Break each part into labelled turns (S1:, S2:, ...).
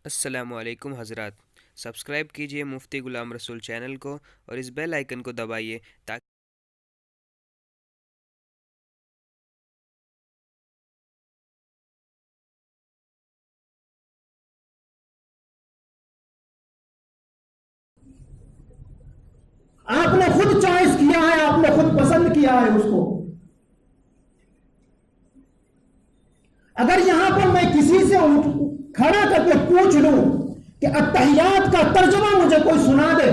S1: السلام علیکم حضرات، سبسکرائب کیجئے مفتی غلام رسول چینل کو اور اس بیل آئیکن کو دبائیے تاکہ
S2: آپ نے خود چوائس کیا ہے، آپ نے خود پسند کیا ہے اس کو۔ اگر یہاں پر میں کسی سے کھڑا کر کے پوچھ لوں کہ التحیات کا ترجمہ مجھے کوئی سنا دے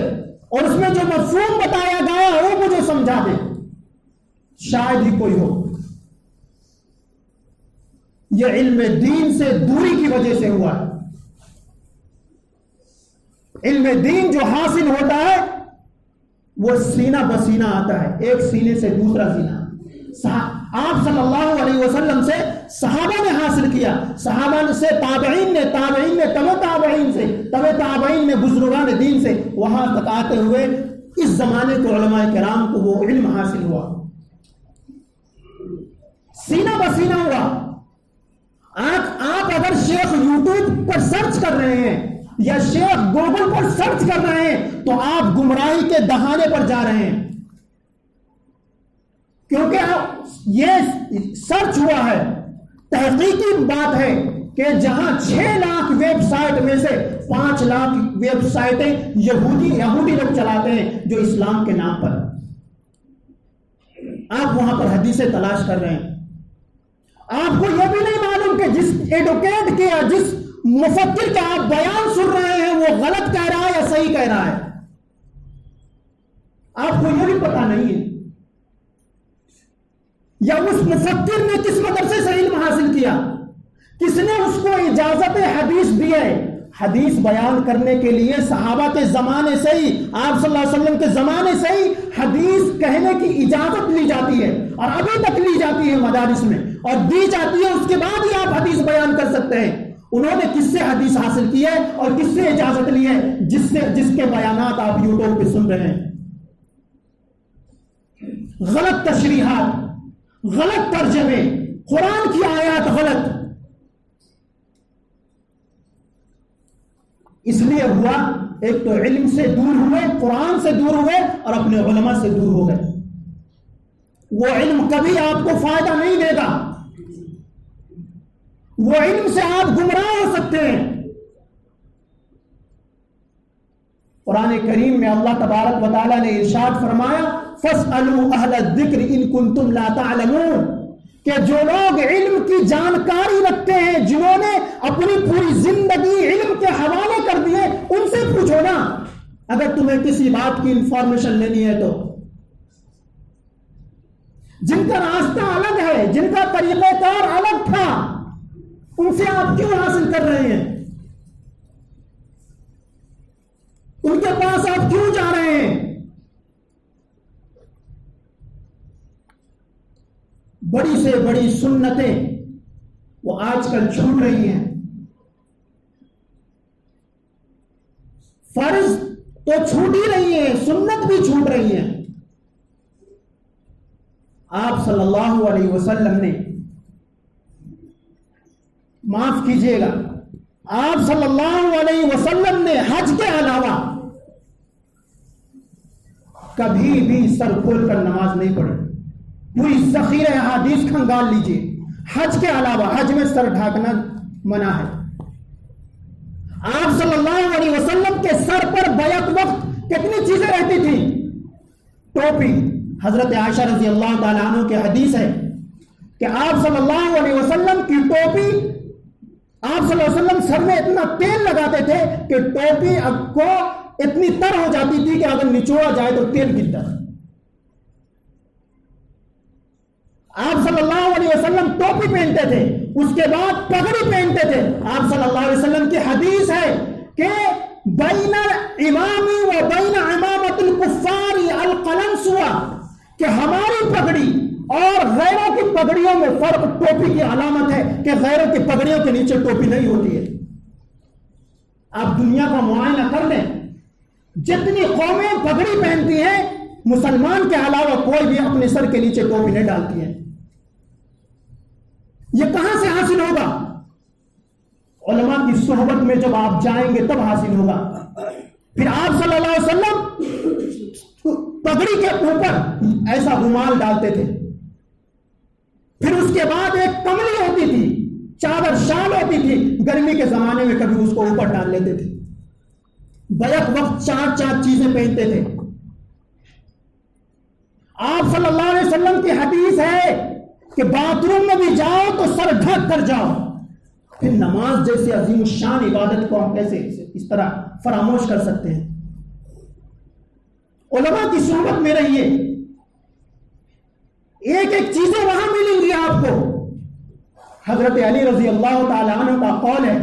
S2: اور اس میں جو مفہوم بتایا گیا ہے وہ مجھے سمجھا دے، شاید ہی کوئی ہو۔ یہ علم دین سے دوری کی وجہ سے ہوا ہے۔ علم دین جو حاصل ہوتا ہے وہ سینہ بسینہ آتا ہے، ایک سینے سے دوسرا سینہ۔ آپ صلی اللہ علیہ وسلم سے صحابہ نے حاصل کیا، صحابہ سے تابعین نے، تابعین نے تبع تابعین سے، تبع تابعین نے بزرگان دین سے، وہاں تک آتے ہوئے اس زمانے کے علماء کرام کو وہ علم حاصل ہوا، سینہ بسینہ ہوا۔ آپ اگر شیخ یوٹیوب پر سرچ کر رہے ہیں یا شیخ گوگل پر سرچ کر رہے ہیں تو آپ گمراہی کے دہانے پر جا رہے ہیں، کیونکہ یہ سرچ ہوا ہے، تحقیقی بات ہے کہ جہاں 6 لاکھ ویب سائٹ میں سے 5 لاکھ ویب سائٹیں یہودی لوگ چلاتے ہیں جو اسلام کے نام پر، آپ وہاں پر حدیثیں تلاش کر رہے ہیں۔ آپ کو یہ بھی نہیں معلوم کہ جس ایڈوکیٹ کے یا جس مفکر کا آپ بیان سن رہے ہیں وہ غلط کہہ رہا ہے یا صحیح کہہ رہا ہے، آپ کو یہ بھی پتا نہیں ہے، یا اس مفکر نے کس مدرسے سے علم حاصل کیا، کس نے اس کو اجازت حدیث دی ہے۔ حدیث بیان کرنے کے لیے صحابہ کے زمانے سے ہی، آپ صلی اللہ علیہ وسلم کے زمانے سے ہی حدیث کہنے کی اجازت لی جاتی ہے، اور ابھی تک لی جاتی ہے مدارس میں، اور دی جاتی ہے، اس کے بعد ہی آپ حدیث بیان کر سکتے ہیں۔ انہوں نے کس سے حدیث حاصل کی ہے اور کس سے اجازت لی ہے؟ جس کے بیانات آپ یوٹیوب پہ سن رہے ہیں، غلط تشریحات، غلط ترجمے، قرآن کی آیات غلط۔ اس لیے ہوا، ایک تو علم سے دور ہوئے، قرآن سے دور ہوئے اور اپنے علماء سے دور ہو گئے۔ وہ علم کبھی آپ کو فائدہ نہیں دے گا، وہ علم سے آپ گمراہ ہو سکتے ہیں۔ قرآن کریم میں اللہ تبارک و تعالیٰ نے ارشاد فرمایا فَاسْأَلُوا أَهْلَ الذِّكْرِ إِن كُنتُمْ لَا تَعْلَمُونَ، کہ جو لوگ علم کی جانکاری رکھتے ہیں، جنہوں نے اپنی پوری زندگی علم کے حوالے کر دیے، ان سے پوچھو نا اگر تمہیں کسی بات کی انفارمیشن لینی ہے تو۔ جن کا راستہ الگ ہے، جن کا طریقہ کار الگ تھا، ان سے آپ کیوں حاصل کر رہے ہیں؟ ان کے پاس آپ کیوں جا رہے ہیں؟ بڑی سے بڑی سنتیں وہ آج کل چھوٹ رہی ہیں۔ فرض تو چھوٹ ہی رہی ہیں، سنت بھی چھوٹ رہی ہیں۔ آپ صلی اللہ علیہ وسلم نے، معاف کیجئے گا، آپ صلی اللہ علیہ وسلم نے حج کے علاوہ کبھی بھی سر کھول کر نماز نہیں پڑھی۔ پوری ذخیرہ احادیث کھنگال لیجئے، حج کے علاوہ، حج میں سر ڈھانکنا منع ہے۔ آپ صلی اللہ علیہ وسلم کے سر پر بیعت وقت کتنی چیزیں رہتی تھیں؟ ٹوپی، حضرت عائشہ رضی اللہ تعالیٰ عنہ کی حدیث ہے کہ آپ صلی اللہ علیہ وسلم کی ٹوپی، آپ صلی اللہ علیہ وسلم سر میں اتنا تیل لگاتے تھے کہ ٹوپی کو اتنی تر ہو جاتی تھی کہ اگر نچوڑا جائے تو تیل گرتا تھا۔ آپ صلی اللہ علیہ وسلم ٹوپی پہنتے تھے، اس کے بعد پگڑی پہنتے تھے۔ آپ صلی اللہ علیہ وسلم کی حدیث ہے کہ بین امامی و بین امامت الکفار القلنسوہ، کہ ہماری پگڑی اور غیروں کی پگڑیوں میں فرق ٹوپی کی علامت ہے کہ غیروں کی پگڑیوں کے نیچے ٹوپی نہیں ہوتی ہے۔ آپ دنیا کا معائنہ کر لیں، جتنی قومیں پگڑی پہنتی ہیں، مسلمان کے علاوہ کوئی بھی اپنے سر کے نیچے ٹوپی نہیں ڈالتی ہے۔ یہ کہاں سے حاصل ہوگا؟ علماء کی صحبت میں جب آپ جائیں گے تب حاصل ہوگا۔ پھر آپ صلی اللہ علیہ وسلم پگڑی کے اوپر ایسا رومال ڈالتے تھے، پھر اس کے بعد ایک کملی ہوتی تھی، چادر شال ہوتی تھی، گرمی کے زمانے میں کبھی اس کو اوپر ڈال لیتے تھے، بیک وقت 4 چیزیں پہنتے تھے۔ آپ صلی اللہ علیہ وسلم کی حدیث ہے کہ باتھ روم میں بھی جاؤ تو سر ڈھک کر جاؤ۔ پھر نماز جیسے عظیم الشان عبادت کو ہم کیسے اس طرح فراموش کر سکتے ہیں؟ علماء کی صحبت میں رہیے، ایک ایک چیزیں وہاں ملیں گی آپ کو۔ حضرت علی رضی اللہ تعالی عنہ کا قول ہے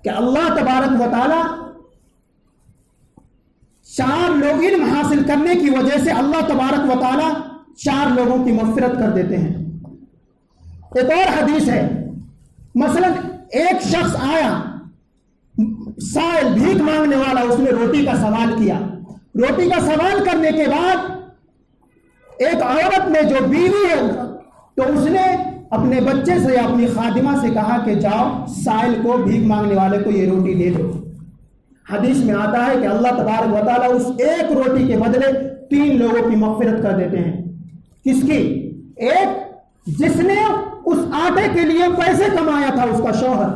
S2: کہ اللہ تبارک و تعالی 4 لوگ علم حاصل کرنے کی وجہ سے اللہ تبارک و تعالی 4 لوگوں کی مغفرت کر دیتے ہیں۔ ایک اور حدیث ہے، مثلا ایک شخص آیا، سائل بھیک مانگنے والا، اس نے روٹی کا سوال کیا۔ روٹی کا سوال کرنے کے بعد ایک عورت نے جو بیوی ہے تو اس نے اپنے بچے سے یا اپنی خادمہ سے کہا کہ جاؤ سائل کو، بھیک مانگنے والے کو یہ روٹی دے دو۔ حدیث میں آتا ہے کہ اللہ تبارک و تعالیٰ اس ایک روٹی کے بدلے 3 لوگوں کی مغفرت کر دیتے ہیں۔ کس کی؟ ایک جس نے اس آٹے کے لیے پیسے کمایا تھا، اس کا شوہر،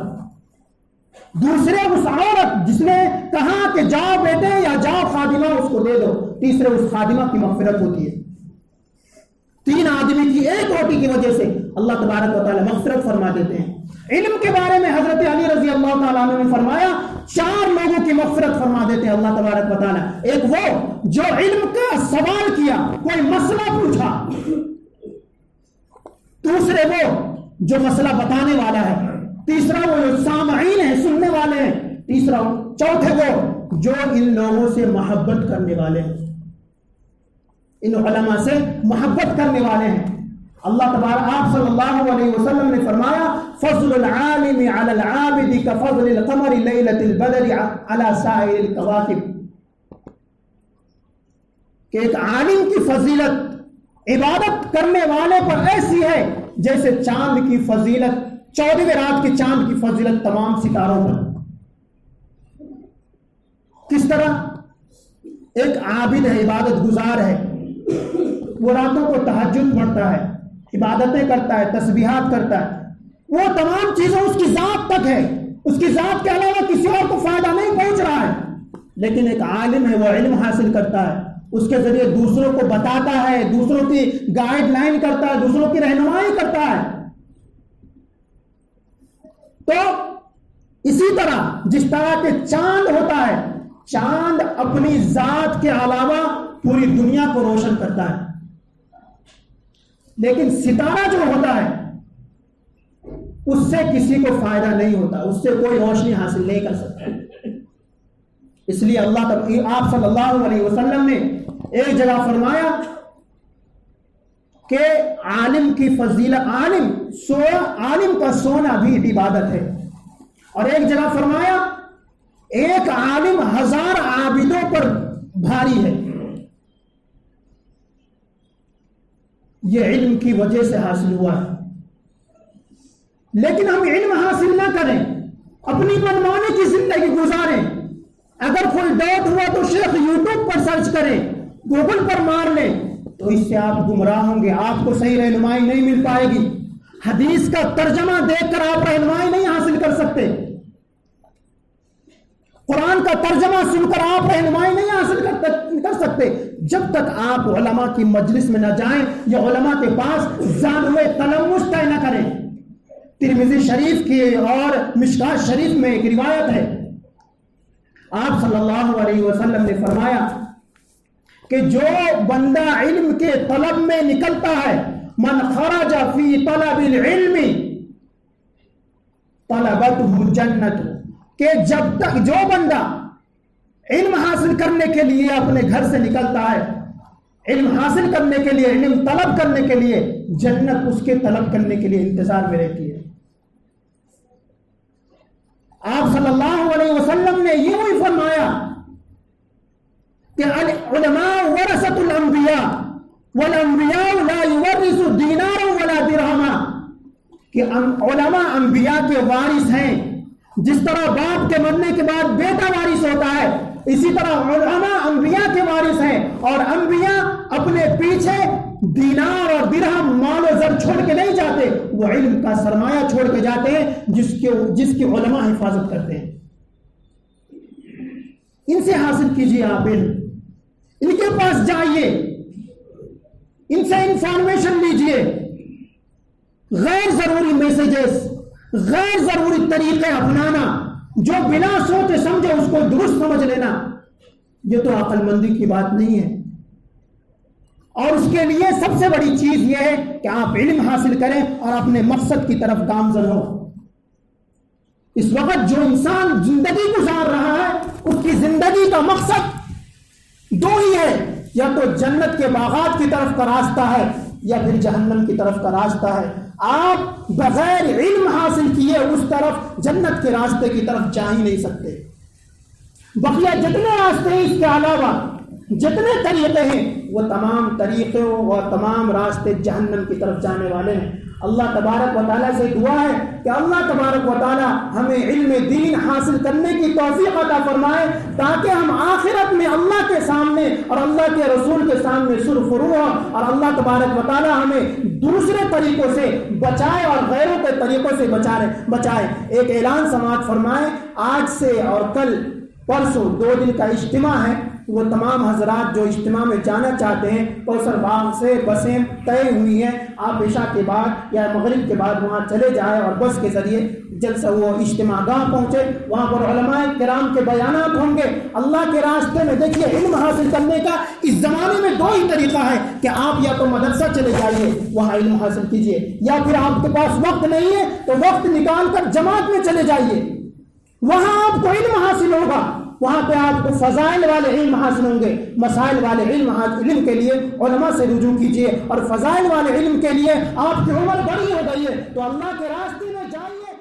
S2: دوسرے اس عورت جس نے کہا کہ جاؤ بیٹے یا جاؤ خادمہ اس کو دے دو، تیسرے اس خادمہ کی مغفرت ہوتی ہے۔ 3 آدمی کی ایک روٹی کی وجہ سے اللہ تبارک و تعالیٰ مغفرت فرما دیتے ہیں۔ علم کے بارے میں حضرت علی رضی اللہ تعالیٰ عنہ نے فرمایا 4 لوگوں کی مغفرت فرما دیتے ہیں اللہ تبارک و تعالیٰ۔ ایک وہ جو علم کا سوال کیا، کوئی مسئلہ پوچھا، دوسرے وہ جو مسئلہ بتانے والا ہے، تیسرا وہ جو سامعین ہیں، سننے والے ہیں، چوتھے وہ جو ان لوگوں سے محبت کرنے والے ہیں، ان علماء سے محبت کرنے والے ہیں۔ اللہ تبارک، آپ صلی اللہ علیہ وسلم نے فرمایا فضل العالم علی العابد کفضل القمر لیلۃ البدر علی سائر الکواکب، کہ ایک عالم کی فضیلت عبادت کرنے والے پر ایسی ہے جیسے چاند کی فضیلت، 14ویں رات کے چاند کی فضیلت تمام ستاروں پر۔ کس طرح؟ ایک عابد ہے، عبادت گزار ہے، وہ راتوں کو تہجد پڑھتا ہے، عبادتیں کرتا ہے، تسبیحات کرتا ہے، وہ تمام چیزیں اس کی ذات تک ہے، اس کی ذات کے علاوہ کسی اور کو فائدہ نہیں پہنچ رہا ہے۔ لیکن ایک عالم ہے، وہ علم حاصل کرتا ہے، اس کے ذریعے دوسروں کو بتاتا ہے، دوسروں کی گائیڈ لائن کرتا ہے، دوسروں کی رہنمائی کرتا ہے۔ تو اسی طرح جس طرح کے چاند ہوتا ہے، چاند اپنی ذات کے علاوہ پوری دنیا کو روشن کرتا ہے، لیکن ستارہ جو ہوتا ہے اس سے کسی کو فائدہ نہیں ہوتا، اس سے کوئی روشنی حاصل نہیں کر سکتا۔ اس لیے آپ صلی اللہ علیہ وسلم نے ایک جگہ فرمایا کہ عالم کی فضیلت، عالم کا سونا بھی عبادت ہے، اور ایک جگہ فرمایا ایک عالم 1000 عابدوں پر بھاری ہے۔ یہ علم کی وجہ سے حاصل ہوا ہے، لیکن ہم علم حاصل نہ کریں، اپنی منمانی کی زندگی گزاریں۔ اگر کوئی ڈاؤٹ ہوا تو شیخ یوٹیوب پر سرچ کریں، گوگل پر مار لیں، تو اس سے آپ گمراہ ہوں گے، آپ کو صحیح رہنمائی نہیں مل پائے گی۔ حدیث کا ترجمہ دیکھ کر آپ رہنمائی نہیں حاصل کر سکتے، قرآن کا ترجمہ سن کر آپ رہنمائی نہیں حاصل کر سکتے جب تک آپ علماء کی مجلس میں نہ جائیں یا علماء کے پاس زانوے تلمس طے نہ کریں۔ ترمذی شریف کی اور مشکات شریف میں ایک روایت ہے، آپ صلی اللہ علیہ وسلم نے فرمایا کہ جو بندہ علم کے طلب میں نکلتا ہے، من خرج فی طلب العلم طلبته جنت، کہ جب تک جو بندہ علم حاصل کرنے کے لیے اپنے گھر سے نکلتا ہے، علم حاصل کرنے کے لیے، علم طلب کرنے کے لیے، جنت اس کے طلب کرنے کے لیے انتظار میں رہتی ہے۔ آپ صلی اللہ علیہ وسلم نے یہ بھی فرمایا کہ علماء ورثۃ الانبیاء والانبیاء لا یورثوا دینارا ولا درہما، کہ علماء انبیاء کے وارث ہیں. جس طرح باپ کے مرنے کے بعد بیٹا وارث ہوتا ہے، اسی طرح علماء انبیاء کے وارث ہیں. اور انبیاء اپنے پیچھے دینار اور درہم مال و زر چھوڑ کے نہیں جاتے، وہ علم کا سرمایہ چھوڑ کے جاتے ہیں جس کی علماء حفاظت کرتے ہیں. ان سے حاصل کیجیے آپ علم، ان کے پاس جائیے، ان سے انفارمیشن لیجیے. غیر ضروری میسیجز، غیر ضروری طریقے اپنانا، جو بلا سوچے سمجھے اس کو درست سمجھ لینا، یہ تو عقل مندی کی بات نہیں ہے. اور اس کے لیے سب سے بڑی چیز یہ ہے کہ آپ علم حاصل کریں اور اپنے مقصد کی طرف گامزن ہو. اس وقت جو انسان زندگی گزار رہا ہے، اس کی زندگی کا مقصد دو ہی ہے، یا تو جنت کے باغات کی طرف کا راستہ ہے یا پھر جہنم کی طرف کا راستہ ہے. آپ بغیر علم حاصل کیے اس طرف جنت کے راستے کی طرف جا ہی نہیں سکتے. بقیہ جتنے راستے ہیں، اس کے علاوہ جتنے طریقے ہیں، وہ تمام طریقے اور تمام راستے جہنم کی طرف جانے والے ہیں. اللہ تبارک و تعالیٰ سے دعا ہے کہ اللہ تبارک و تعالیٰ ہمیں علم دین حاصل کرنے کی توفیق عطا فرمائے، تاکہ ہم آخرت میں اللہ کے سامنے اور اللہ کے رسول کے سامنے سرخرو ہوں، اور اللہ تبارک و تعالیٰ ہمیں دوسرے طریقوں سے بچائے اور غیروں کے طریقوں سے بچائے. ایک اعلان سماعت فرمائے. آج سے اور کل پرسوں 2 دن کا اجتماع ہے. وہ تمام حضرات جو اجتماع میں جانا چاہتے ہیں، کوثر باغ سے بسیں طے ہوئی ہیں. آپ عشاء کے بعد یا مغرب کے بعد وہاں چلے جائیں اور بس کے ذریعے جلسہ وہ اجتماع گاہ پہنچے. وہاں پر علماء کرام کے بیانات ہوں گے. اللہ کے راستے میں دیکھیے، علم حاصل کرنے کا اس زمانے میں 2 ہی طریقہ ہے کہ آپ یا تو مدرسہ چلے جائیے، وہاں علم حاصل کیجیے، یا پھر آپ کے پاس وقت نہیں ہے تو وقت نکال کر جماعت میں چلے جائیے، وہاں آپ کو علم حاصل ہوگا. وہاں پہ آپ کو فضائل والے علم حاصل ہوں گے. مسائل والے علم کے لیے علماء سے رجوع کیجیے، اور فضائل والے علم کے لیے آپ کی عمر بڑی ہو گئی ہے تو اللہ کے راستے میں جائیے.